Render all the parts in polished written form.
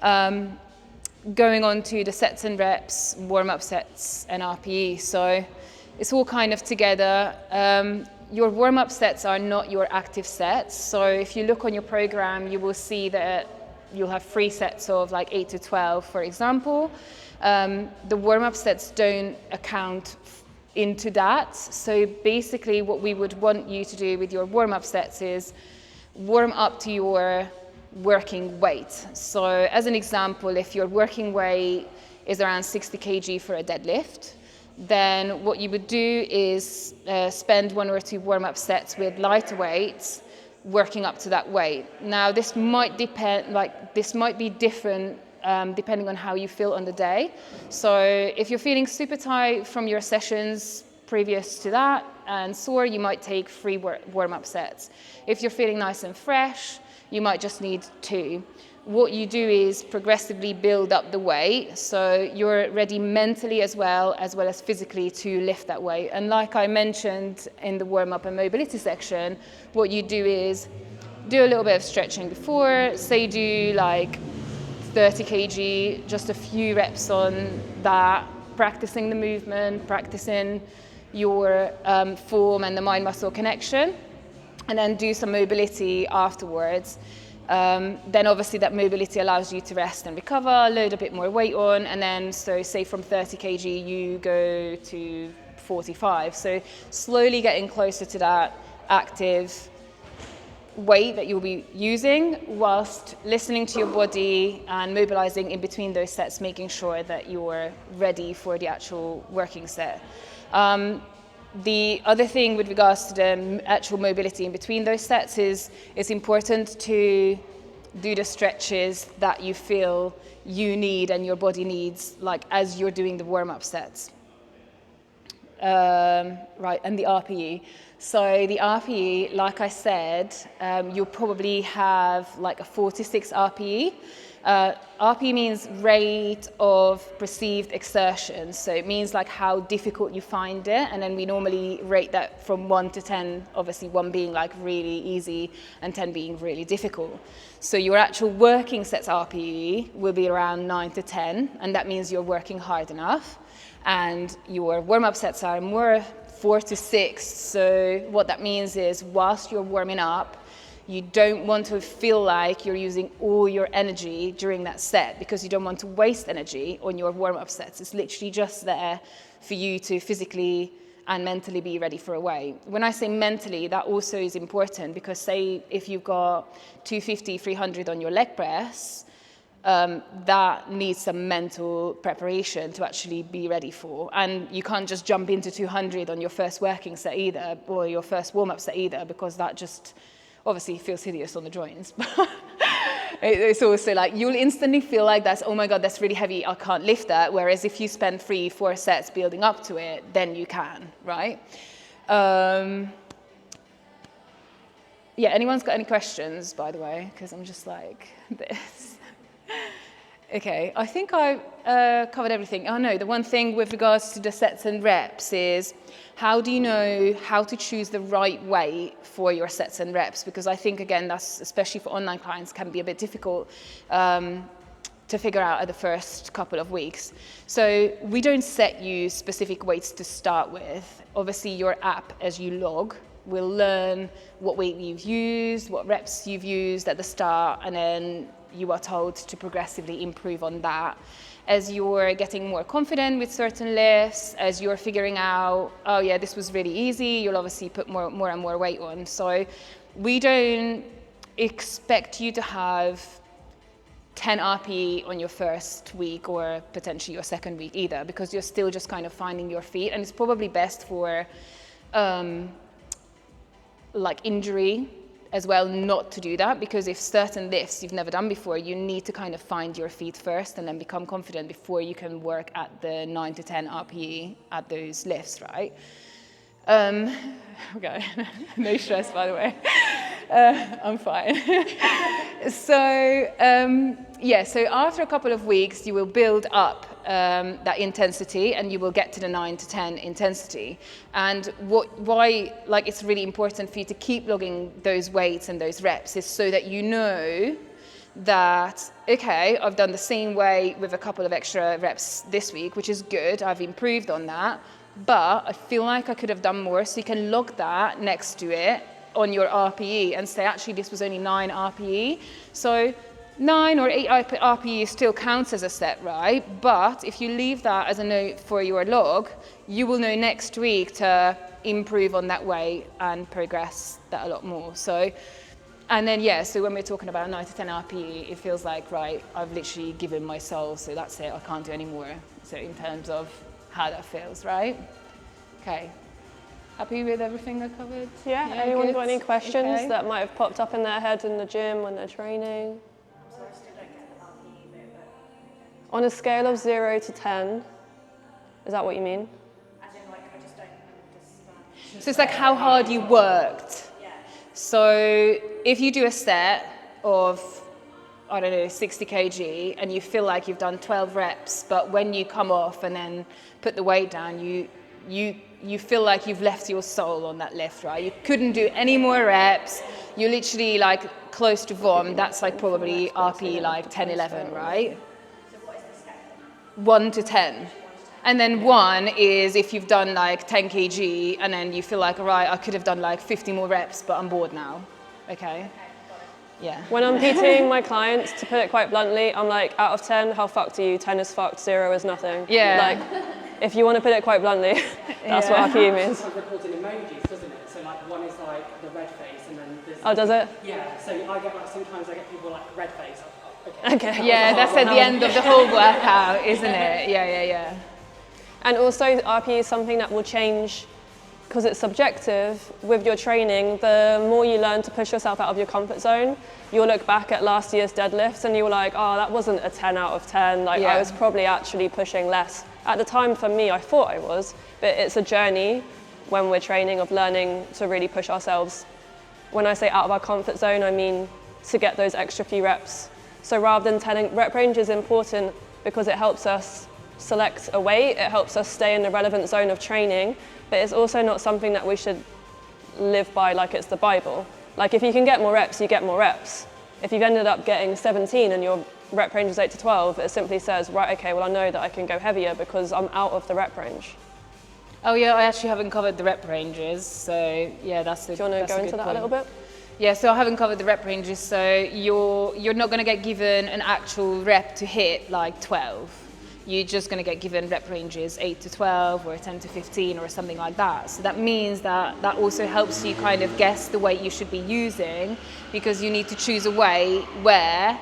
Going on to the sets and reps, warm-up sets and RPE. So it's all kind of together. Your warm-up sets are not your active sets. So if you look on your program, you will see that you'll have 3 sets of like 8 to 12, for example. The warm-up sets don't account into that. So basically what we would want you to do with your warm-up sets is warm up to your working weight. So as an example, if your working weight is around 60 kg for a deadlift, then what you would do is spend 1 or 2 warm-up sets with lighter weights, working up to that weight. Now this might be different depending on how you feel on the day. So if you're feeling super tight from your sessions previous to that and sore, you might take 3 warm-up sets. If you're feeling nice and fresh, you might just need 2. What you do is progressively build up the weight, so you're ready mentally as well as physically to lift that weight. And like I mentioned in the warm-up and mobility section, what you do is do a little bit of stretching before, say do like 30 kg, just a few reps on that, practicing the movement, practicing your form and the mind-muscle connection, and then do some mobility afterwards. Then obviously that mobility allows you to rest and recover, load a bit more weight on, and then so say from 30 kg you go to 45. So slowly getting closer to that active weight that you'll be using whilst listening to your body and mobilizing in between those sets, making sure that you're ready for the actual working set. The other thing with regards to the actual mobility in between those sets is it's important to do the stretches that you feel you need and your body needs, like as you're doing the warm-up sets. Right, and the RPE. So the RPE, like I said, you'll probably have like a 4 to 6 RPE. RPE means rate of perceived exertion. So it means like how difficult you find it. And then we normally rate that from 1 to 10, obviously 1 being like really easy and 10 being really difficult. So your actual working sets RPE will be around 9 to 10. And that means you're working hard enough. And your warm-up sets are more 4 to 6. So what that means is whilst you're warming up, you don't want to feel like you're using all your energy during that set because you don't want to waste energy on your warm-up sets. It's literally just there for you to physically and mentally be ready for a weight. When I say mentally, that also is important because say if you've got 250, 300 on your leg press, that needs some mental preparation to actually be ready for. And you can't just jump into 200 on your first working set either, or your first warm-up set either, because that just obviously feels hideous on the joints. It's also like, you'll instantly feel like that's, oh my God, that's really heavy, I can't lift that. Whereas if you spend 3-4 sets building up to it, then you can, right? Yeah, anyone's got any questions, by the way? Because I'm just like this. Okay, I think I covered everything. Oh no, the one thing with regards to the sets and reps is how do you know how to choose the right weight for your sets and reps? Because I think, again, that's, especially for online clients, can be a bit difficult to figure out at the first couple of weeks. So we don't set you specific weights to start with. Obviously, your app, as you log, will learn what weight you've used, what reps you've used at the start, and then you are told to progressively improve on that. As you're getting more confident with certain lifts, as you're figuring out, oh yeah, this was really easy, you'll obviously put more and more weight on. So we don't expect you to have 10 RPE on your first week or potentially your second week either, because you're still just kind of finding your feet. And it's probably best for like injury as well not to do that, because if certain lifts you've never done before, you need to kind of find your feet first and then become confident before you can work at the 9 to 10 RPE at those lifts, right? Okay, no stress, by the way. I'm fine. So, yeah, so after a couple of weeks, you will build up that intensity and you will get to the 9 to 10 intensity. And why it's really important for you to keep logging those weights and those reps is so that you know that, okay, I've done the same way with a couple of extra reps this week, which is good. I've improved on that, but I feel like I could have done more. So you can log that next to it on your RPE and say, actually, this was only 9 RPE. So 9 or 8 RPE still counts as a set, right? But if you leave that as a note for your log, you will know next week to improve on that weight and progress that a lot more. So, and then, yeah, so when we're talking about 9 to 10 RPE, it feels like, right, I've literally given my soul, so that's it, I can't do any more. So in terms of how that feels, right? Okay. Happy with everything I covered? Yeah, anyone got any questions that might have popped up in their head in the gym when they're training? I'm sorry, I still don't get the RPE bit, but... On a scale of 0 to 10, is that what you mean? As in, like, I just don't understand. So it's like how hard you worked. Yeah. So if you do a set of, I don't know, 60 kg and you feel like you've done 12 reps, but when you come off and then put the weight down, you feel like you've left your soul on that lift, right? You couldn't do any more reps. You're literally like close to vom. That's like probably RPE like 10, 11, right? So what is the scale? 1 to 10. And then 1 is if you've done like 10 kg and then you feel like, all right, I could have done like 50 more reps, but I'm bored now. Okay? Yeah. When I'm PTing my clients, to put it quite bluntly, I'm like, out of 10, how fucked are you? 10 is fucked, 0 is nothing. Yeah. Like, if you want to put it quite bluntly, that's what RPE means. It records in emojis, doesn't it? So like one is like the red face and then there's... Oh, does it? Yeah, so I get like, sometimes I get people like red face. Okay. Okay. Yeah, that's at the end of the whole workout, isn't it? Yeah. And also RPE is something that will change because it's subjective with your training. The more you learn to push yourself out of your comfort zone, you'll look back at last year's deadlifts and you're like, oh, that wasn't a 10 out of 10. Like I was probably actually pushing less. At the time for me, I thought I was, but it's a journey when we're training of learning to really push ourselves. When I say out of our comfort zone, I mean to get those extra few reps. So rather than telling, rep range is important because it helps us select a weight, it helps us stay in the relevant zone of training, but it's also not something that we should live by like it's the Bible. Like if you can get more reps, you get more reps. If you've ended up getting 17 and your rep range is 8 to 12, it simply says, right, okay, well I know that I can go heavier because I'm out of the rep range. Oh yeah, I actually haven't covered the rep ranges, so yeah, that's the. Do you want to go into that a little bit? Yeah, so I haven't covered the rep ranges, so you're not going to get given an actual rep to hit like 12. You're just going to get given rep ranges 8 to 12 or 10 to 15 or something like that. So that means that also helps you kind of guess the weight you should be using, because you need to choose a weight where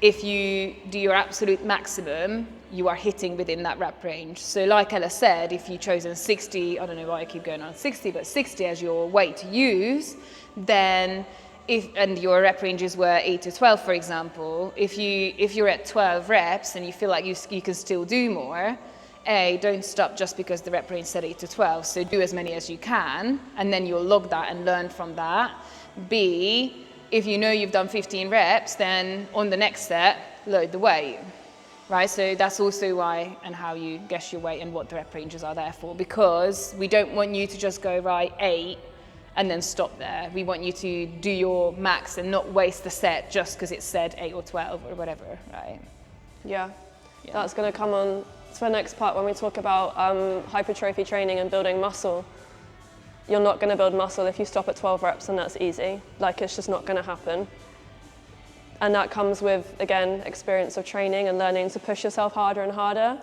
if you do your absolute maximum, you are hitting within that rep range. So like Ella said, if you've chosen 60, I don't know why I keep going on 60, but 60 as your weight to use, then and your rep ranges were 8 to 12, for example, if you're at 12 reps and you feel like you can still do more, A, don't stop just because the rep range said 8 to 12, so do as many as you can, and then you'll log that and learn from that. B, if you know you've done 15 reps, then on the next set, load the weight, right? So that's also why and how you guess your weight and what the rep ranges are there for, because we don't want you to just go, right, 8, and then stop there. We want you to do your max and not waste the set just because it said 8 or 12 or whatever, right? Yeah. That's going to come on to the next part when we talk about hypertrophy training and building muscle. You're not going to build muscle if you stop at 12 reps and that's easy. Like, it's just not going to happen. And that comes with, again, experience of training and learning to push yourself harder and harder.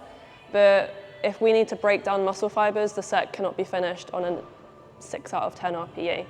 But if we need to break down muscle fibers, the set cannot be finished on a 6 out of 10 RPE.